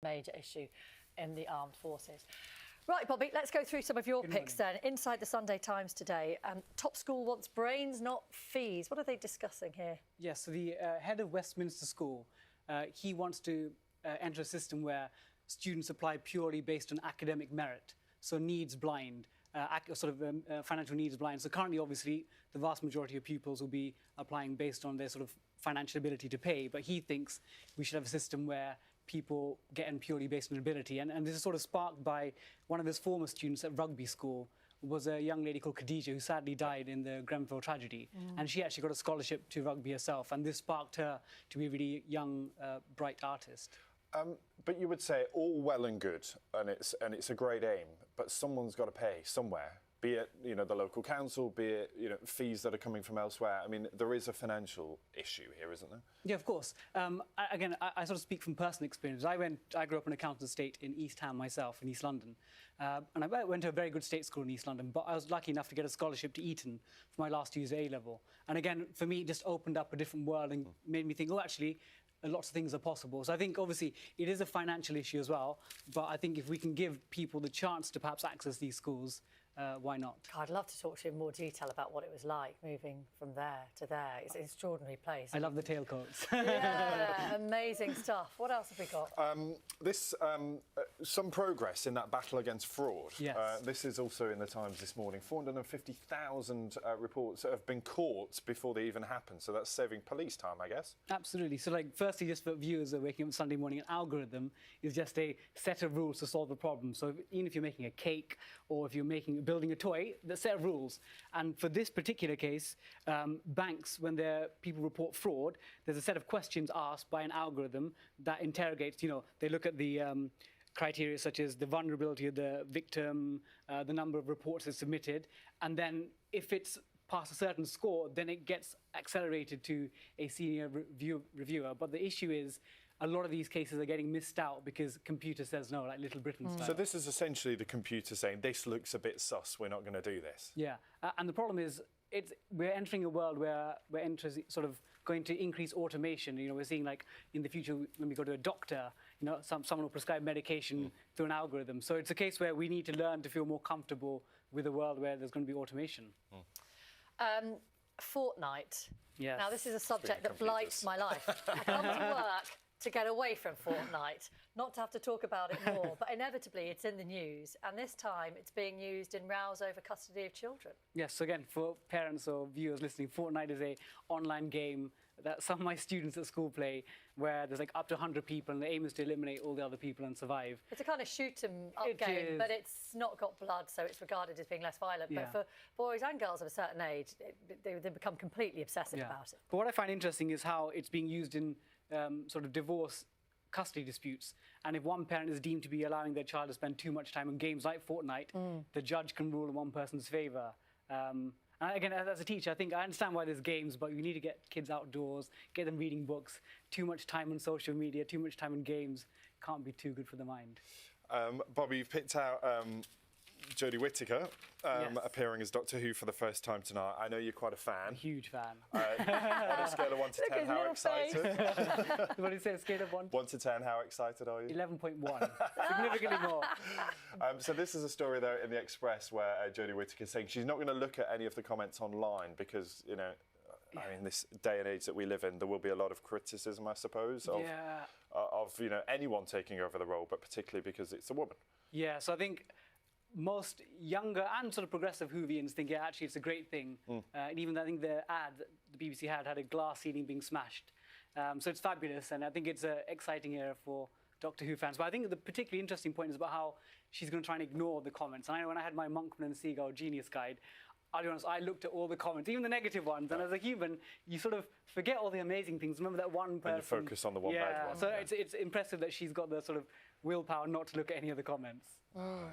major issue in the armed forces. Right, Bobby, let's go through some of your picks then. Inside the Sunday Times today, top school wants brains, not fees. What are they discussing here? Yes, so the head of Westminster School, he wants to enter a system where students apply purely based on academic merit, so needs blind, financial needs blind. So currently, obviously, the vast majority of pupils will be applying based on their sort of financial ability to pay, but he thinks we should have a system where people get in purely based on ability. And this is sort of sparked by one of his former students at rugby school, was a young lady called Khadija, who sadly died in the Grenfell tragedy. And she actually got a scholarship to rugby herself, and this sparked her to be a really young, bright artist. But you would say all well and good, and it's a great aim, but someone's got to pay somewhere. Be it, you know, the local council, be it, you know, fees that are coming from elsewhere. I mean, there is a financial issue here, isn't there? Yeah, of course. I sort of speak from personal experience. I grew up in a council estate in East Ham myself, in East London. And I went to a very good state school in East London, but I was lucky enough to get a scholarship to Eton for my last year's A-level. And again, for me, it just opened up a different world and made me think, oh, actually, lots of things are possible. So I think, obviously, it is a financial issue as well. But I think if we can give people the chance to perhaps access these schools, why not? God, I'd love to talk to you in more detail about what it was like moving from there to there. It's an extraordinary place. I love the tailcoats. Yeah, amazing stuff. What else have we got? Some progress in that battle against fraud. Yes. This is also in the Times this morning. 450,000 reports have been caught before they even happen. So that's saving police time, I guess. Absolutely. So, like, firstly, just for viewers that are waking up Sunday morning, an algorithm is just a set of rules to solve a problem. So even if you're making a cake or if you're building a toy, the set of rules. And for this particular case, banks, when people report fraud, there's a set of questions asked by an algorithm that interrogates, you know, they look at the criteria such as the vulnerability of the victim, the number of reports that's submitted, and then if it's past a certain score, then it gets accelerated to a senior reviewer. But the issue is, a lot of these cases are getting missed out because computer says no, like Little Britain style. So this is essentially the computer saying, this looks a bit sus, we're not going to do this. Yeah, and the problem is, we're entering a world where we're sort of going to increase automation. You know, we're seeing, like, in the future, when we go to a doctor, you know, someone will prescribe medication through an algorithm. So it's a case where we need to learn to feel more comfortable with a world where there's going to be automation. Fortnight. Yes. Now, this is a subject that blights my life. I come to work to get away from Fortnight, not to have to talk about it more, but inevitably it's in the news, and this time it's being used in rows over custody of children. Yes, so again, for parents or viewers listening, Fortnite is an online game that some of my students at school play, where there's like up to 100 people, and the aim is to eliminate all the other people and survive. It's a kind of shoot-'em-up game, but it's not got blood, so it's regarded as being less violent. Yeah. But for boys and girls of a certain age, they become completely obsessive about it. But what I find interesting is how it's being used in sort of divorce custody disputes. And if one parent is deemed to be allowing their child to spend too much time on games like Fortnite, the judge can rule in one person's favour. And again, as a teacher, I think I understand why there's games, but you need to get kids outdoors, get them reading books. Too much time on social media, too much time on games can't be too good for the mind. Bobby, you've picked out Jodie Whittaker Yes. appearing as Doctor Who for the first time tonight. I know you're quite a fan. A huge fan. On a scale of 1 to 10, how excited? What do you say, a scale of 1? 1 to 10, how excited are you? 11.1. Significantly more. So this is a story, though, in the Express where Jodie Whittaker is saying she's not going to look at any of the comments online because, you know, I mean, this day and age that we live in, there will be a lot of criticism, I suppose, of you know, anyone taking over the role, but particularly because it's a woman. Yeah, so I think most younger and sort of progressive Whovians think, yeah, actually it's a great thing. And even I think the ad that the BBC had a glass ceiling being smashed. So it's fabulous, and I think it's an exciting era for Doctor Who fans. But I think the particularly interesting point is about how she's going to try and ignore the comments. And I know when I had my Monkman and Seagull Genius Guide, I'll be honest, I looked at all the comments, even the negative ones, and as a human, you sort of forget all the amazing things. Remember that one person... And you focus on the one bad one. So it's impressive that she's got the sort of willpower not to look at any of the comments.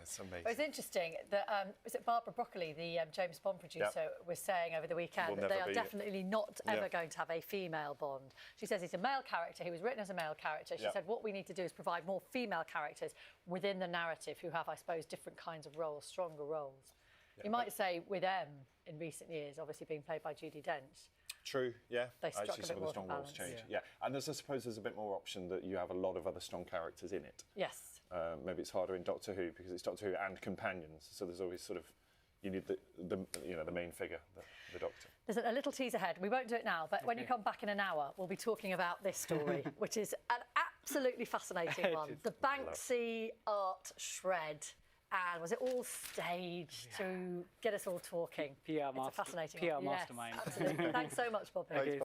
It's amazing. But it's interesting that, was it Barbara Broccoli, the James Bond producer, was saying over the weekend that they are definitely not ever going to have a female Bond. She says he's a male character, he was written as a male character. She said what we need to do is provide more female characters within the narrative who have, I suppose, different kinds of roles, stronger roles. You might say with M in recent years, obviously being played by Judi Dench. True, yeah. They struck actually a some bit of the more strong balance. rules change. Yeah. And I suppose there's a bit more option that you have a lot of other strong characters in it. Yes. Maybe it's harder in Doctor Who because it's Doctor Who and companions. So there's always sort of, you need the main figure, the Doctor. There's a little tease ahead. We won't do it now, but when you come back in an hour, we'll be talking about this story, which is an absolutely fascinating one. The Banksy art shred. And was it all staged to get us all talking? It's a fascinating PR one. mastermind. Yes, absolutely. Thanks so much, Bobby. Thanks,